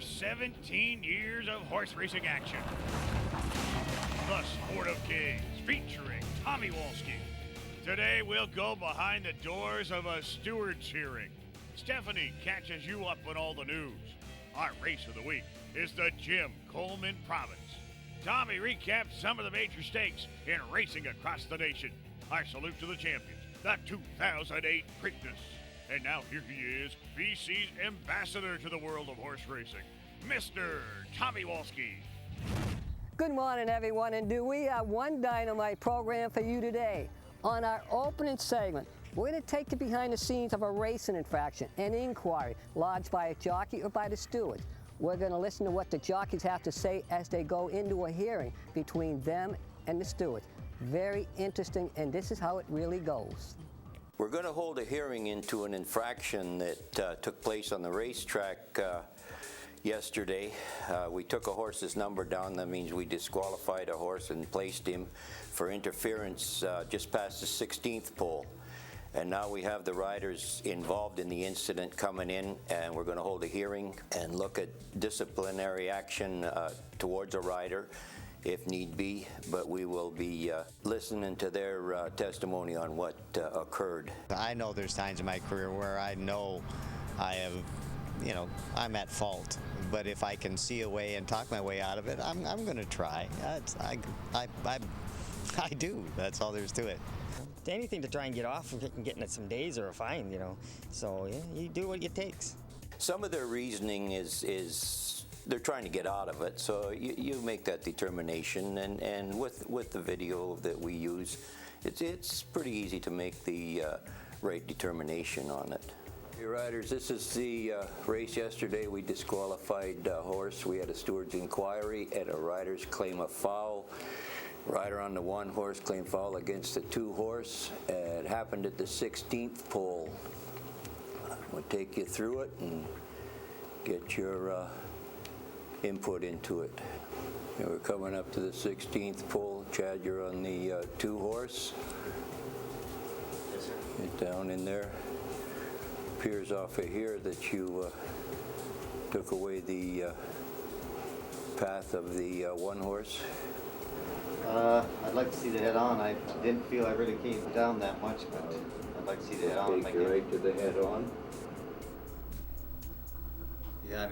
over 17 years of horse racing action. The Sport of Kings, featuring Tommy Walski. Today we'll go behind the doors of a stewards hearing. Stephanie catches you up on all the news. Our race of the week is the Jim Coleman Province. Tommy recaps some of the major stakes in racing across the nation. Our salute to the champions, the 2008 Preakness. And now here he is, BC's ambassador to the world of horse racing, Mr. Tommy Walski. Good morning, everyone, and do we have one dynamite program for you today. On our opening segment, we're going to take you behind the scenes of a racing infraction, an inquiry lodged by a jockey or by the stewards. We're going to listen to what the jockeys have to say as they go into a hearing between them and the stewards. Very interesting, and this is how it really goes. We're going to hold a hearing into an infraction that took place on the racetrack yesterday. We took a horse's number down. That means we disqualified a horse and placed him for interference just past the 16th pole. And now we have the riders involved in the incident coming in, and we're going to hold a hearing and look at disciplinary action towards a rider if need be, but we will be listening to their testimony on what occurred. I know there's times in my career where I know I have, I'm at fault, but if I can see a way and talk my way out of it, I'm going to try. I do. That's all there's to it. Anything to try and get off and getting it some days or a fine, So yeah, you do what it takes. Some of their reasoning is they're trying to get out of it, so you make that determination, and with the video that we use, it's pretty easy to make the right determination on it. Hey riders, this is the race yesterday. We disqualified a horse. We had a steward's inquiry and a rider's claim of foul. Rider on the one horse claimed foul against the two horse. It happened at the 16th pole. We'll take you through it and get your input into it. And we're coming up to the 16th pole. Chad, you're on the two horse. Yes, sir. Get down in there. Appears off of here that you took away the path of the one horse. I'd like to see the head-on. I didn't feel I really came down that much, but I'd like to see the head-on. Take you right to the head-on. Yeah,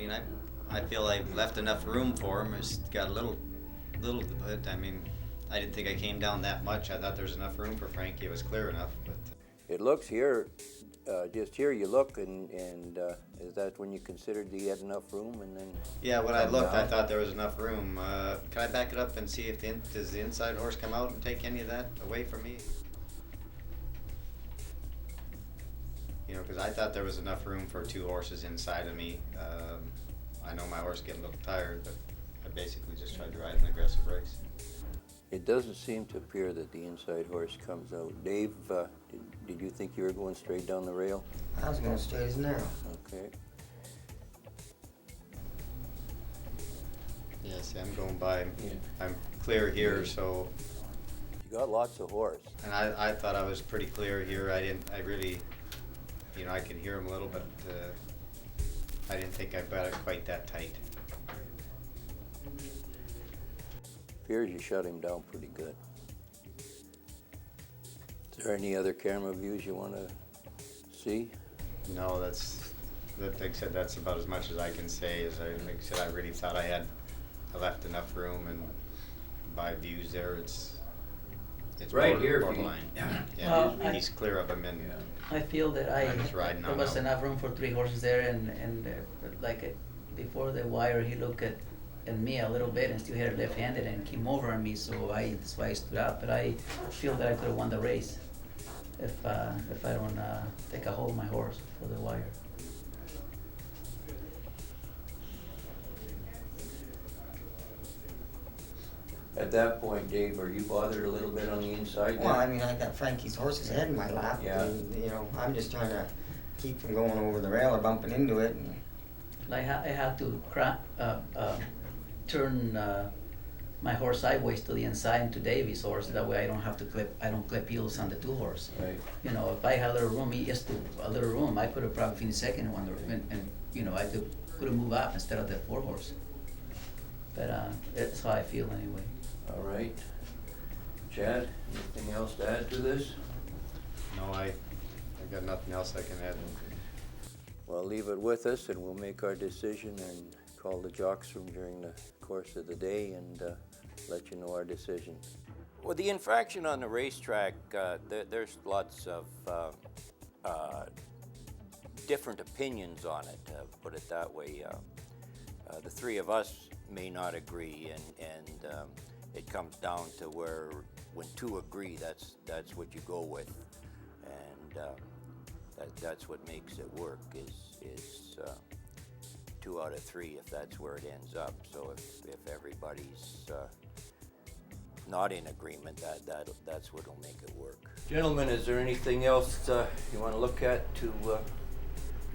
I feel I left enough room for him. It's got a little bit. I didn't think I came down that much. I thought there was enough room for Frankie. It was clear enough. But It looks here, just here you look, and is that when you considered you had enough room, and then? yeah, when I looked, I thought there was enough room. Can I back it up and see if does the inside horse come out and take any of that away from me? Because I thought there was enough room for two horses inside of me. I know my horse getting a little tired, but I basically just tried to ride an aggressive race. It doesn't seem to appear that the inside horse comes out. Dave, did you think you were going straight down the rail? I was going straight as narrow. Okay. Yes, I'm going by. Yeah. I'm clear here, so. You got lots of horse. And I thought I was pretty clear here. I really, I could hear him a little, but I didn't think I got it quite that tight. Appears you shut him down pretty good. Is there any other camera views you want to see? No, like I said, that's about as much as I can say. Like I said, I really thought I left enough room, and by views there, it's right here, borderline. Yeah, Well, he's clear of him, and I feel that I'm just riding there on was out. enough room for three horses there, and before the wire, he looked at me a little bit and still had it left-handed and came over on me, so that's why I stood up. But I feel that I could have won the race if I don't take a hold of my horse for the wire. At that point, Dave, are you bothered a little bit on the inside? Well, I got Frankie's horse's head in my lap, Yeah. and I'm just trying to keep from going over the rail or bumping into it. And I had to turn my horse sideways to the inside and to Davy's horse. That way I don't clip heels on the two horse. Right. If I had a little room, I could have probably finished second and won the, and I could couldn't move up instead of the 4-horse. But that's how I feel anyway. All right. Chad, anything else to add to this? No, I got nothing else I can add. Well, leave it with us and we'll make our decision and call the jocks room during the course of the day and let you know our decision. Well, the infraction on the racetrack, there's lots of different opinions on it, put it that way. The three of us may not agree, and it comes down to where when two agree, that's what you go with, and that's what makes it work. Is 2 out of 3 if that's where it ends up. So if everybody's not in agreement, that's what'll make it work. Gentlemen, is there anything else you want to look at to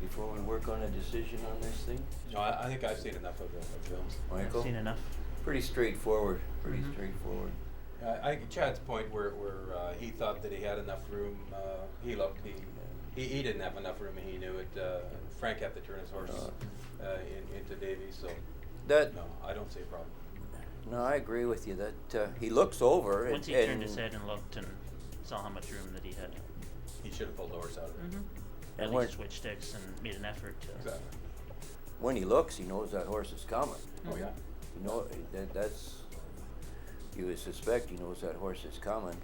before we work on a decision on this thing? No, I think I've seen enough of the films. Michael? I've seen enough. Pretty straightforward. Straightforward. I think Chad's point where he thought that he had enough room, he didn't have enough room and he knew it. Frank had to turn his horse into Davies, so That, no, I don't see a problem. no, I agree with you that he looks over Once he turned his head and looked and saw how much room that he had, He should have pulled the horse out of it. at And least switched sticks and made an effort to. Exactly. when he looks, he knows that horse is coming. Oh yeah. You know, that's, you would suspect he knows that horse is coming.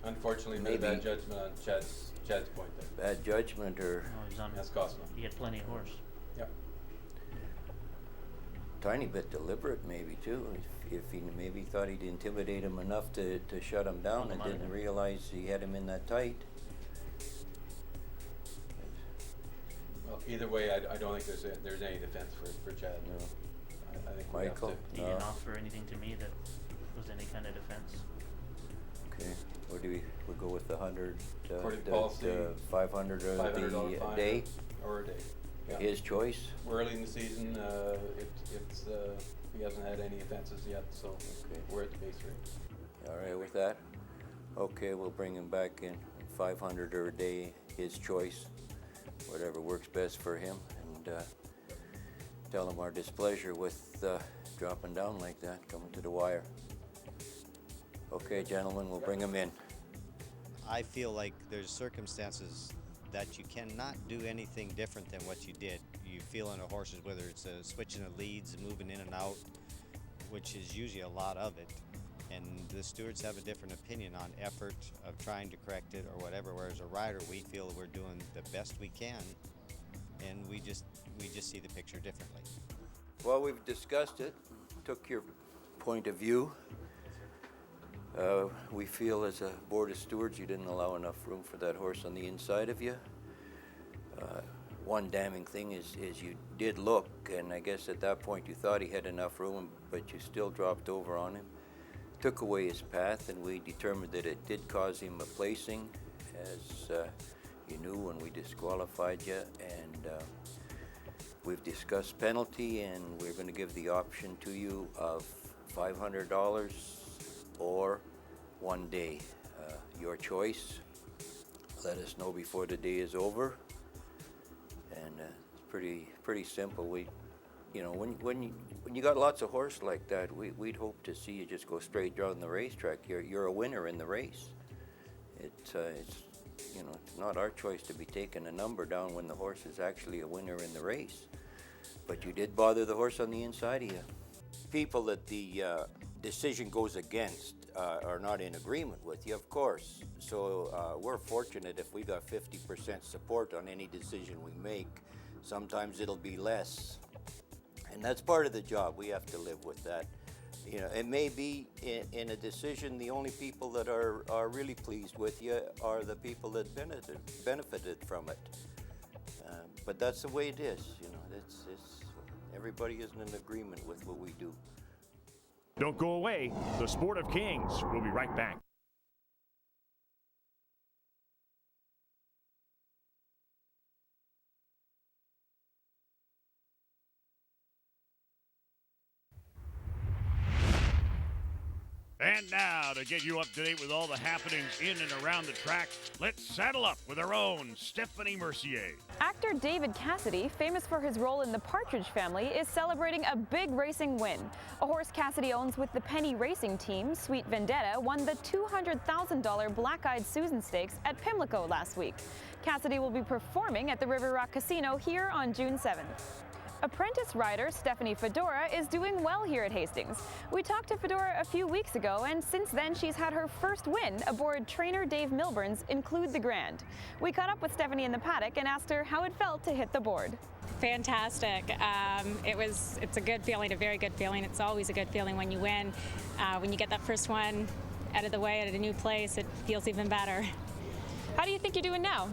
Unfortunately, made Maybe. bad judgment on Chad's point there. Bad judgment or Oh, he was on. That's costing him. He had plenty of horse. Yep. tiny bit deliberate maybe too. If he maybe thought he'd intimidate him enough to shut him down Hold him and out of didn't there. realize he had him in that tight. Well, either way, I don't think there's any defense for Chad. No. I think we have Michael? to. He didn't offer anything to me that was any kind of defense. Okay, what do we go with the 100, According to policy, 500 $500 a fine day? or a day. Yeah. His choice? We're early in the season. It's he hasn't had any offenses yet, so Okay. we're at the base rate. All right with that? Okay, we'll bring him back in, 500 or a day, his choice, whatever works best for him, and tell him our displeasure with dropping down like that, coming to the wire. Okay, gentlemen, we'll bring him in. I feel like there's circumstances that you cannot do anything different than what you did. You feel in a horses, whether it's switching the leads, moving in and out, which is usually a lot of it. And the stewards have a different opinion on effort of trying to correct it or whatever. Whereas a rider, we feel we're doing the best we can, and we just see the picture differently. Well, we've discussed it, took your point of view. We feel as a board of stewards you didn't allow enough room for that horse on the inside of you. One damning thing is you did look, and I guess at that point you thought he had enough room, but you still dropped over on him. Took away his path, and we determined that it did cause him a placing, as you knew when we disqualified you, and we've discussed penalty, and we're going to give the option to you of $500 or 1 day. Your choice. Let us know before the day is over. And it's pretty simple. We, you know, when you got lots of horse like that, we'd hope to see you just go straight down the racetrack. You're a winner in the race. It's you know, it's not our choice to be taking a number down when the horse is actually a winner in the race. But you did bother the horse on the inside of you. People that the decision goes against are not in agreement with you, of course. So we're fortunate if we got 50% support on any decision we make. Sometimes it'll be less. And that's part of the job. We have to live with that. You know, it may be in a decision the only people that are really pleased with you are the people that benefited from it. But that's the way it is. You know, it's everybody isn't in agreement with what we do. Don't go away. The Sport of Kings. We'll be right back. And now, to get you up to date with all the happenings in and around the track, let's saddle up with our own Stephanie Mercier. Actor David Cassidy, famous for his role in the Partridge Family, is celebrating a big racing win. A horse Cassidy owns with the Penny Racing team, Sweet Vendetta, won the $200,000 Black-Eyed Susan Stakes at Pimlico last week. Cassidy will be performing at the River Rock Casino here on June 7th. Apprentice rider Stephanie Fedora is doing well here at Hastings. We talked to Fedora a few weeks ago, and since then she's had her first win aboard trainer Dave Milburn's Include the Grand. We caught up with Stephanie in the paddock and asked her how it felt to hit the board. Fantastic. It's a good feeling, a very good feeling. It's always a good feeling when you win. When you get that first one out of the way at a new place, it feels even better. How do you think you're doing now?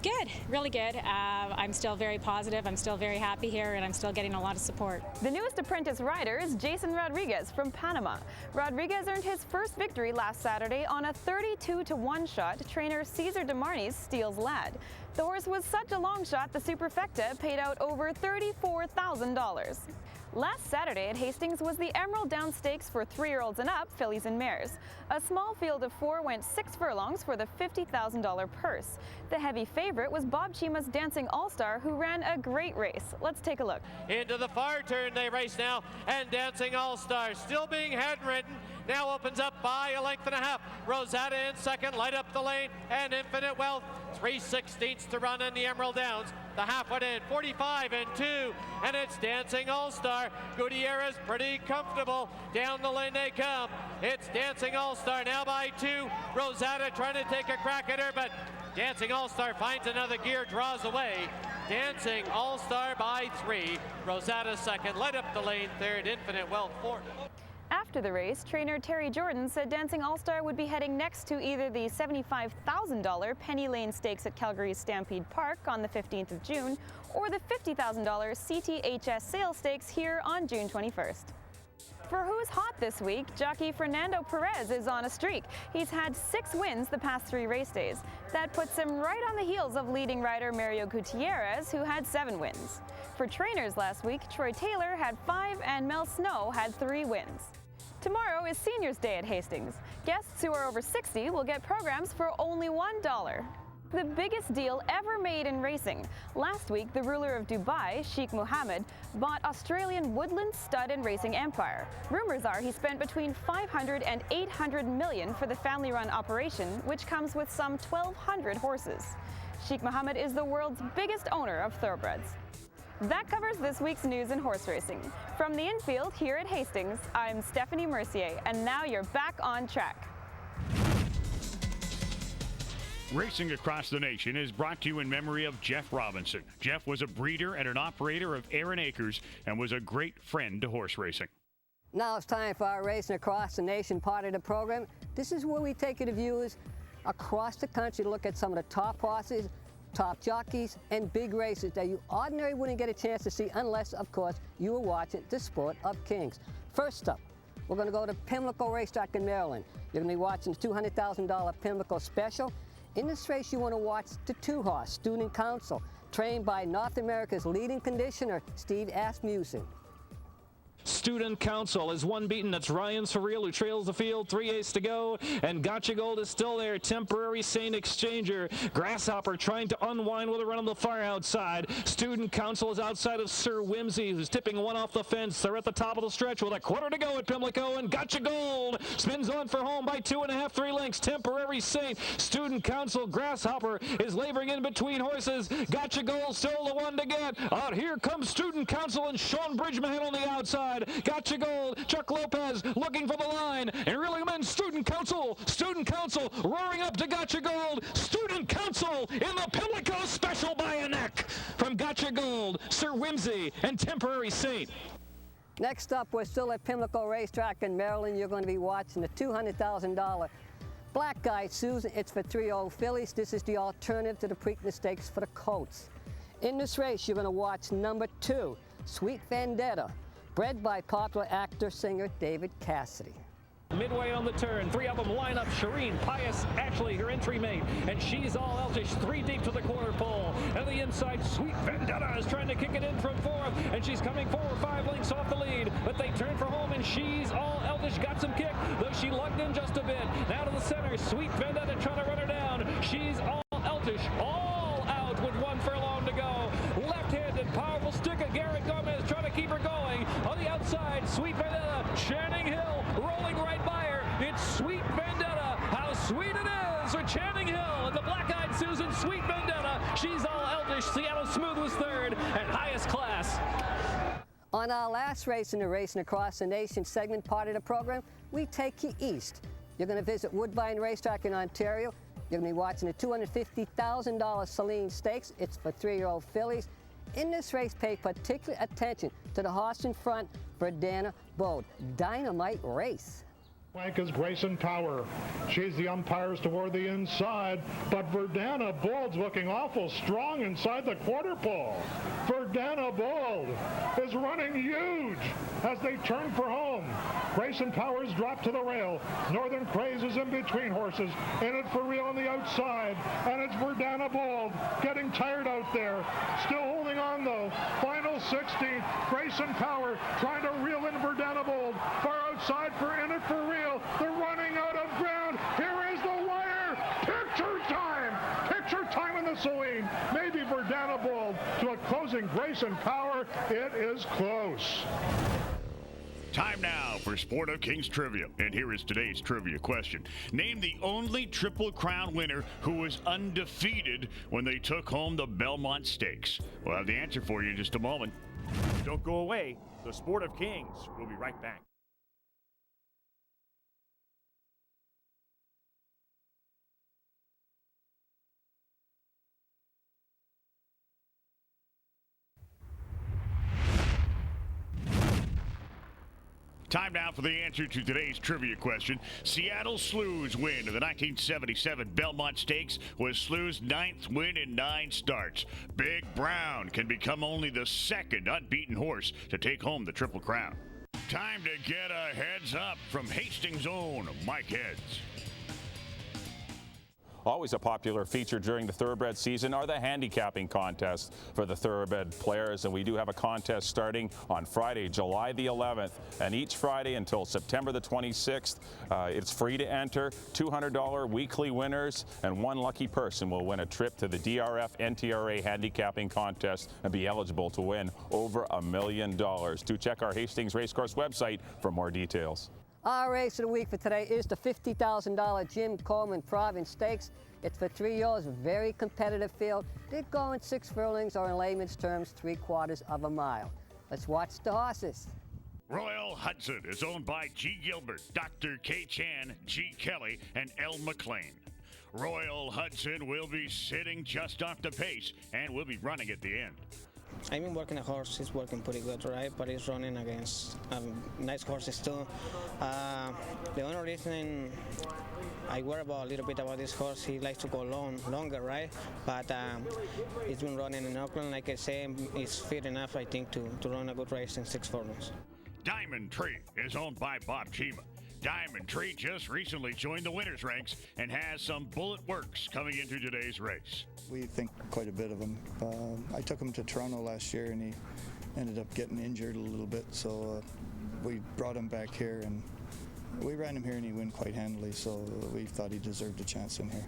Good, really good. I'm still very positive. I'm still very happy here, and I'm still getting a lot of support. The newest apprentice rider is Jason Rodriguez from Panama. Rodriguez earned his first victory last Saturday on a 32-to-1 shot trainer Cesar DeMarni's Steele's Lad. The horse was such a long shot, the Superfecta paid out over $34,000. Last Saturday at Hastings was the Emerald Down Stakes for 3-year-olds and up, fillies and mares. A small field of 4 went 6 furlongs for the $50,000 purse. The heavy favorite was Bob Chima's Dancing All-Star, who ran a great race. Let's take a look. Into the far turn they race now, and Dancing All-Star still being hand-ridden. Now opens up by a length and a half. Rosetta in second, light up the lane, and Infinite Wealth. 3/16 to run in the Emerald Downs. The half went in, 45 and 2, and it's Dancing All-Star. Gutierrez pretty comfortable. Down the lane they come. It's Dancing All-Star now by 2. Rosetta trying to take a crack at her, but Dancing All-Star finds another gear, draws away. Dancing All-Star by 3. Rosetta second, light up the lane third, Infinite Wealth fourth. After the race, trainer Terry Jordan said Dancing All-Star would be heading next to either the $75,000 Penny Lane Stakes at Calgary's Stampede Park on the 15th of June or the $50,000 CTHS Sale Stakes here on June 21st. For Who's Hot this week, jockey Fernando Perez is on a streak. He's had 6 wins the past 3 race days. That puts him right on the heels of leading rider Mario Gutierrez, who had 7 wins. For trainers last week, Troy Taylor had 5 and Mel Snow had 3 wins. Tomorrow is Seniors Day at Hastings. Guests who are over 60 will get programs for only $1. The biggest deal ever made in racing. Last week, the ruler of Dubai, Sheikh Mohammed, bought Australian Woodland Stud and Racing Empire. Rumors are he spent between $500 and $800 million for the family-run operation, which comes with some 1,200 horses. Sheikh Mohammed is the world's biggest owner of thoroughbreds. That covers this week's news in horse racing. From the infield here at Hastings, I'm Stephanie Mercier, and now you're back on track. Racing Across the Nation is brought to you in memory of Jeff Robinson. Jeff was a breeder and an operator of Aaron Acres and was a great friend to horse racing. Now it's time for our Racing Across the Nation part of the program. This is where we take you to viewers across the country to look at some of the top horses, top jockeys, and big races that you ordinarily wouldn't get a chance to see unless, of course, you were watching the Sport of Kings. First up, we're going to go to Pimlico Racetrack in Maryland. You're going to be watching the $200,000 Pimlico Special. In this race, you want to watch the 2-horse Student Council, trained by North America's leading conditioner, Steve Asmussen. Student Council is one beaten. That's Ryan Surreal, who trails the field. 3/8 to go, and Gotcha Gold is still there. Temporary Saint Exchanger. Grasshopper trying to unwind with a run on the far outside. Student Council is outside of Sir Whimsy, who's tipping one off the fence. They're at the top of the stretch with a quarter to go at Pimlico, and Gotcha Gold spins on for home by 2.5, 3 lengths. Temporary Saint, Student Council, Grasshopper is laboring in between horses. Gotcha Gold still the one to get. Out here comes Student Council and Sean Bridgman on the outside. Gotcha Gold, Chuck Lopez looking for the line, and reeling him in. Student Council roaring up to Gotcha Gold. Student Council in the Pimlico Special by a neck from Gotcha Gold, Sir Whimsy, and Temporary Saint. Next up, we're still at Pimlico Racetrack in Maryland. You're going to be watching the $200,000 Black-Eyed Susan. It's for 3-year-old fillies. This is the alternative to the Preakness Stakes for the colts. In this race, you're going to watch number 2, Sweet Vendetta, bred by popular actor-singer David Cassidy. Midway on the turn, 3 of them line up. Shireen, Pius, Ashley, her entry mate, and she's all Eltish, 3 deep to the quarter pole. And the inside, Sweet Vendetta is trying to kick it in from 4th, and she's coming forward 5 lengths off the lead, but they turn for home, and She's All Elvish got some kick, though she lugged in just a bit. Now to the center, Sweet Vendetta trying to run her down. She's All Elvish, all out with 1 furlong to go. Left-handed, powerful stick of Garrett Gomez trying to keep her going. On the outside, Sweet Vendetta, Channing Hill rolling right by her. It's Sweet Vendetta. How sweet it is for Channing Hill and the Black-Eyed Susan, Sweet Vendetta. She's All Elvish. Seattle Smooth was 3rd and highest class. On our last race in the Racing Across the Nation segment part of the program, we take you east. You're going to visit Woodbine Racetrack in Ontario. You're going to be watching the $250,000 Celine Stakes. It's for 3-year-old fillies. In this race, pay particular attention to the horse in front, Verdana Bold. Dynamite race. Flank is Grayson Power. She's the umpires toward the inside, but Verdana Bold's looking awful strong inside the quarter pole. Verdana Bold is running huge as they turn for home. Grayson Power's dropped to the rail. Northern Craze is in between horses, in it for real on the outside, and it's Verdana Bold getting tired out there. Still holding on though. Final 16th. Grayson Power trying to reel in Verdana Bold. Far outside for in it for real. They're running out of ground. Here is the wire. Picture time. Picture time in the Celine. Maybe Verdana Bold to a closing Grayson Power. It is close. Time now for Sport of Kings Trivia. And here is today's trivia question. Name the only Triple Crown winner who was undefeated when they took home the Belmont Stakes. We'll have the answer for you in just a moment. Don't go away. The Sport of Kings will be right back. Time now for the answer to today's trivia question. Seattle Slew's win of the 1977 Belmont Stakes was Slew's 9th win in 9 starts. Big Brown can become only the 2nd unbeaten horse to take home the Triple Crown. Time to get a heads up from Hastings' own Mike Heads. Always a popular feature during the thoroughbred season are the handicapping contests for the thoroughbred players, and we do have a contest starting on Friday, July the 11th, and each Friday until September the 26th. It's free to enter, $200 weekly winners, and 1 lucky person will win a trip to the DRF NTRA handicapping contest and be eligible to win over $1 million. Do check our Hastings Racecourse website for more details. Our race of the week for today is the $50,000 Jim Coleman Province Stakes. It's for 3-year-olds, very competitive field. They go in 6 furlongs, or in layman's terms, 3/4 of a mile. Let's watch the horses. Royal Hudson is owned by G. Gilbert, Dr. K. Chan, G. Kelly, and L. McLean. Royal Hudson will be sitting just off the pace and will be running at the end. I've been working a horse. He's working pretty good, right? But he's running against nice horses too. The only reason I worry about a little bit about this horse, he likes to go longer, right? But he's been running in Auckland, like I say, he's fit enough, I think, to run a good race in 6 furlongs. Diamond Tree is owned by Bob Chima. Diamond Tree just recently joined the winners' ranks and has some bullet works coming into today's race. We think quite a bit of him. I took him to Toronto last year and he ended up getting injured a little bit, so we brought him back here and we ran him here and he won quite handily, so we thought he deserved a chance in here.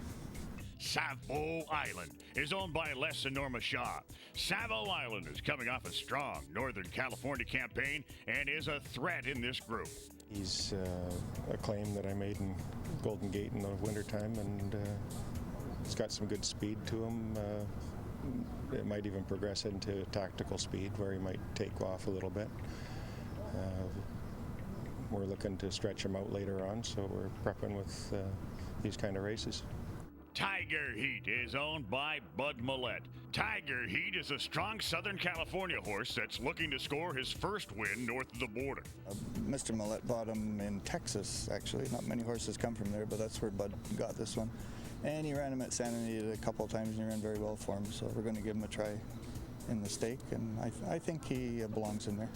Savo Island is owned by Les and Norma Shaw. Savo Island is coming off a strong Northern California campaign and is a threat in this group. He's a claim that I made in Golden Gate in the wintertime, and he's got some good speed to him. It might even progress into tactical speed where he might take off a little bit. We're looking to stretch him out later on, so we're prepping with these kind of races. Tiger Heat is owned by Bud Millette. Tiger Heat is a strong Southern California horse that's looking to score his first win north of the border. Mr. Millette bought him in Texas, actually. Not many horses come from there, but that's where Bud got this one. And he ran him at Santa Anita a couple of times, and he ran very well for him, so we're going to give him a try in the stake, and I think he belongs in there.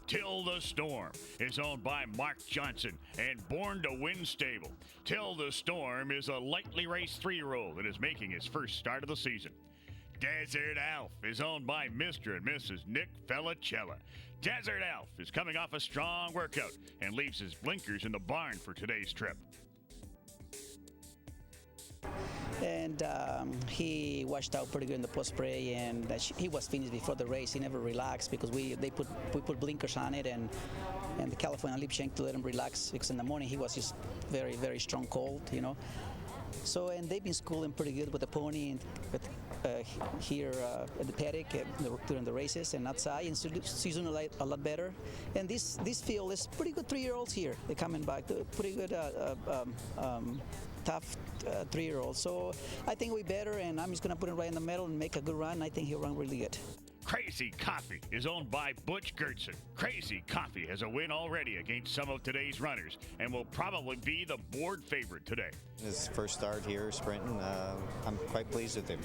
Till the Storm is owned by Mark Johnson and Born to Win stable. Till the Storm is a lightly raced 3-year-old and is making his first start of the season. Desert Elf is owned by Mr. and Mrs. Nick Felicella. Desert Elf is coming off a strong workout and leaves his blinkers in the barn for today's trip. And he washed out pretty good in the post spray, and he was finished before the race. He never relaxed because we put blinkers on it, and the California lip shank to let him relax, because in the morning he was just very, very strong cold, you know. So, and they've been schooling pretty good with the pony and with, here at the paddock during the races and outside, and so she's doing a lot better. And this field is pretty good 3-year-olds here. They're coming back, pretty good tough 3-year-olds. So I think we're better, and I'm just going to put him right in the middle and make a good run. I think he'll run really good. Crazy Coffee is owned by Butch Gertzen. Crazy Coffee has a win already against some of today's runners and will probably be the board favorite today. His first start here sprinting, I'm quite pleased with him.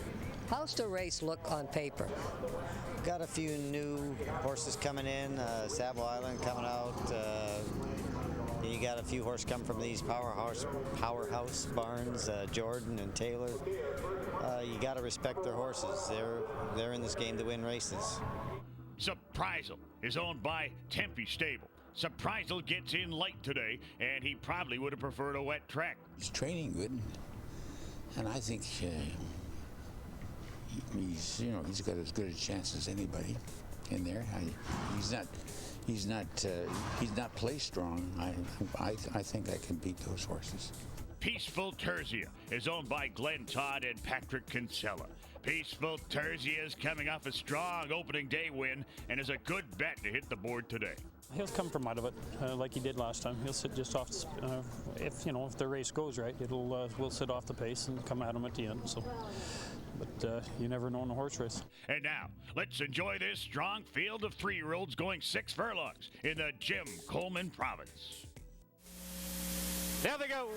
How's the race look on paper? Got a few new horses coming in, Savo Island coming out. You got a few horses come from these powerhouse barns, Jordan and Taylor. You got to respect their horses. They're in this game to win races. Surprisal is owned by Tempe Stable. Surprisal gets in light today, and he probably would have preferred a wet track. He's training good, and I think he's got as good a chance as anybody in there. He's not play strong. I think I can beat those horses. Peaceful Terzia is owned by Glenn Todd and Patrick Kinsella. Peaceful Terzia is coming off a strong opening day win and is a good bet to hit the board today. He'll come from out of it like he did last time. He'll sit just off. If the race goes right, we'll sit off the pace and come at him at the end. So, but you never know in a horse race. And now let's enjoy this strong field of 3-year-olds going 6 furlongs in the Jim Coleman Province. There they go.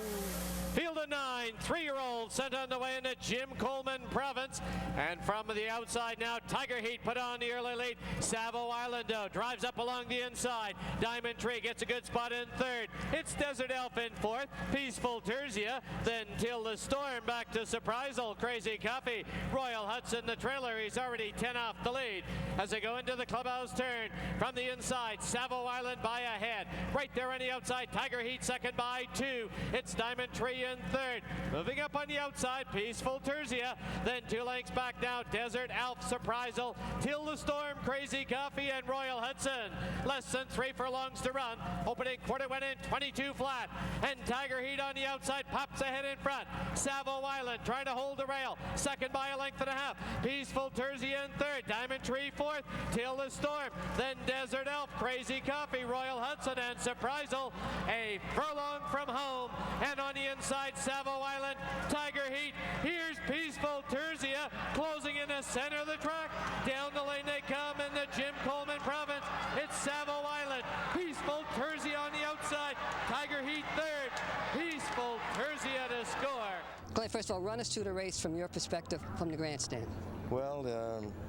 Field of 9, 3-year-olds sent on the way in the Jim Coleman Province. And from the outside now, Tiger Heat put on the early lead. Savo Island drives up along the inside. Diamond Tree gets a good spot in 3rd. It's Desert Elf in 4th. Peaceful Terzia. Then Till the Storm back to Surprisal. Crazy Coffee. Royal Hudson the trailer. He's already 10 off the lead. As they go into the clubhouse turn from the inside, Savo Island by a head. Right there on the outside, Tiger Heat second by 2. It's Diamond Tree in 3rd. Moving up on the outside, Peaceful Terzia. Then 2 lengths back now, Desert Elf, Surprisal, Till the Storm, Crazy Coffee, and Royal Hudson. Less than 3 furlongs to run. Opening quarter went in 22 flat. And Tiger Heat on the outside pops ahead in front. Savo Island trying to hold the rail. Second by a length and a half. Peaceful Terzia in 3rd. Diamond Tree 4th. Till the Storm. Then Desert Elf, Crazy Coffee, Royal Hudson, and Surprisal. A furlong from home. And on the inside, Savo Island, Tiger Heat. Here's Peaceful Terzia closing in the center of the track. Down the lane they come in the Jim Coleman Province. It's Savo Island. Peaceful Terzia on the outside. Tiger Heat 3rd. Peaceful Terzia to score. Glenn, first of all, run us through the race from your perspective from the grandstand. Well,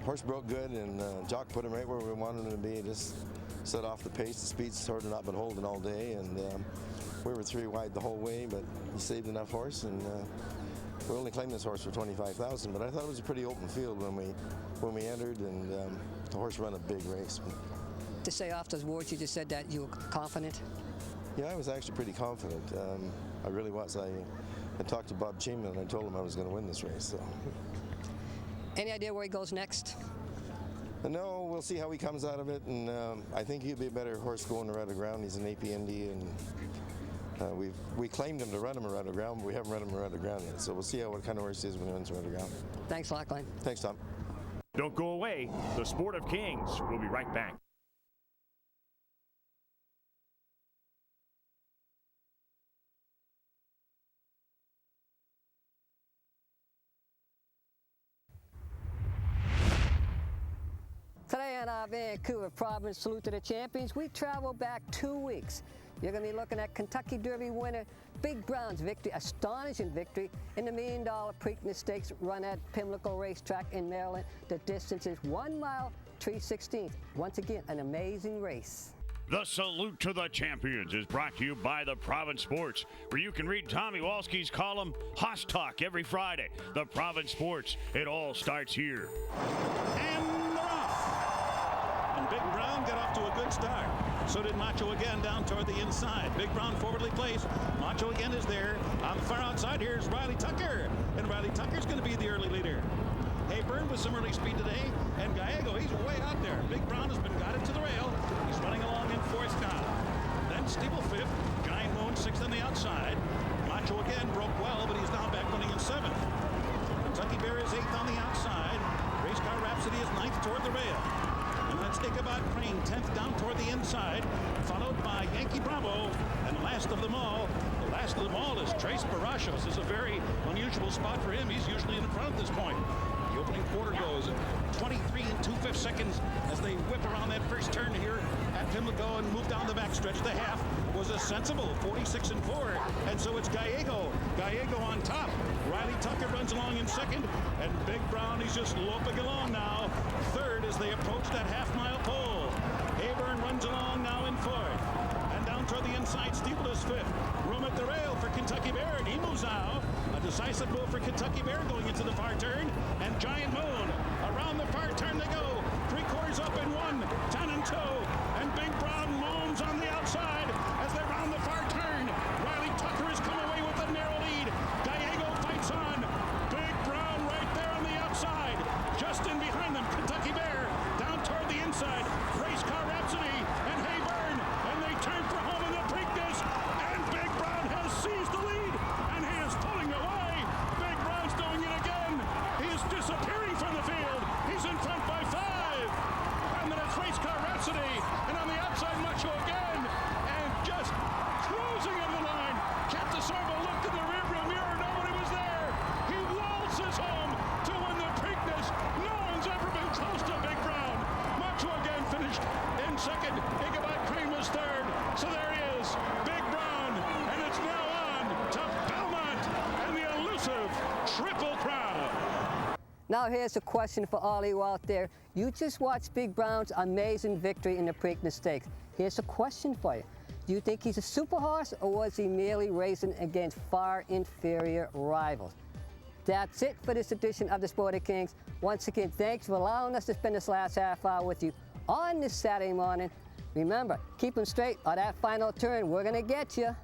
horse broke good, and Jock put him right where we wanted him to be. Just set off the pace. The speed's sort of not been holding all day, and we were 3 wide the whole way, but he saved enough horse, and we only claimed this horse for $25,000. But I thought it was a pretty open field when we entered, and the horse ran a big race. To say off those words, you just said that you were confident. Yeah, I was actually pretty confident. I really was. I talked to Bob Cheeman, and I told him I was going to win this race. So. Any idea where he goes next? No, we'll see how he comes out of it, and I think he'd be a better horse going around the ground. He's an APND, and we claimed him to run him around the ground, but we haven't run him around the ground yet. So we'll see what kind of horse he is when he runs around the ground. Thanks a lot, Glenn. Thanks, Tom. Don't go away. The Sport of Kings will be right back. Today on our Vancouver Province Salute to the Champions, we travel back 2 weeks. You're going to be looking at Kentucky Derby winner Big Brown's victory, astonishing victory in the $1 Million Preakness Stakes run at Pimlico Racetrack in Maryland. The distance is 1 mile, 3/16. Once again, an amazing race. The Salute to the Champions is brought to you by the Province Sports, where you can read Tommy Walski's column, Hoss Talk, every Friday. The Province Sports, it all starts here. And they're off. And Big Brown got off to a good start. So did Macho again down toward the inside. Big Brown forwardly placed. Macho again is there. On the far outside, here's Riley Tucker. And Riley Tucker's going to be the early leader. Hayburn with some early speed today, and Gallego, he's way out there. Big Brown has been guided to the rail. He's running along in fourth now. Then Steeple fifth, Giant Moon sixth on the outside. Macho again broke well, but he's now back running in seventh. Kentucky Bear is eighth on the outside. Race Car Rhapsody is ninth toward the rail. And then it's Ichabod Crane 10th down toward the inside, followed by Yankee Bravo, and last of them all is Trace Barachos. This is a very unusual spot for him. He's usually in front at this point. The opening quarter goes 23 2/5 seconds as they whip around that first turn here at Pimlico and move down the backstretch. The half was a sensible 46 4, and so it's Gallego on top. Riley Tucker runs along in second, and Big Brown, he's just loping along now. Third as they approach that half-mile pole. Hayburn runs along now in fourth. And down toward the inside, Steeple is fifth. Room at the rail for Kentucky Bear, and he moves out. A decisive move for Kentucky Bear going into the far turn. And Giant Moon, around the far turn they go. 3/4 up in 1, 10 and 2. And Big Brown looms on the outside as they round the far turn. Riley Tucker has come away with a narrow lead. Gallego fights on. Big Brown right there on the outside. Just in behind them, Kentucky Bear down toward the inside. Race Car Rhapsody and Hayburn, and they turn for home in the Preakness, and Big Brown has seized the lead, and he is pulling away. Big Brown's doing it again. He is disappearing from the field. He's in front by 5. And then it's Race Car Rhapsody, and on the outside, Macho again, and just cruising in the line. Captain Sorbo looked in the rearview mirror, nobody was there. He waltzes home to win the Preakness. No one's ever been close to Big Brown. Macho again finished in second. Ichabod Crane was third. So there he is, Big Brown, and it's now on to Belmont and the elusive Triple Crown. Now here's a question for all you out there. You just watched Big Brown's amazing victory in the Preakness Stakes. Here's a question for you. Do you think he's a super horse, or was he merely racing against far inferior rivals? That's it for this edition of the Sport of Kings. Once again, thanks for allowing us to spend this last half hour with you on this Saturday morning. Remember, keep them straight on that final turn. We're going to get you.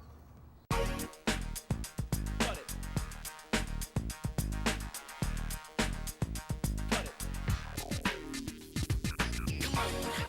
Come on.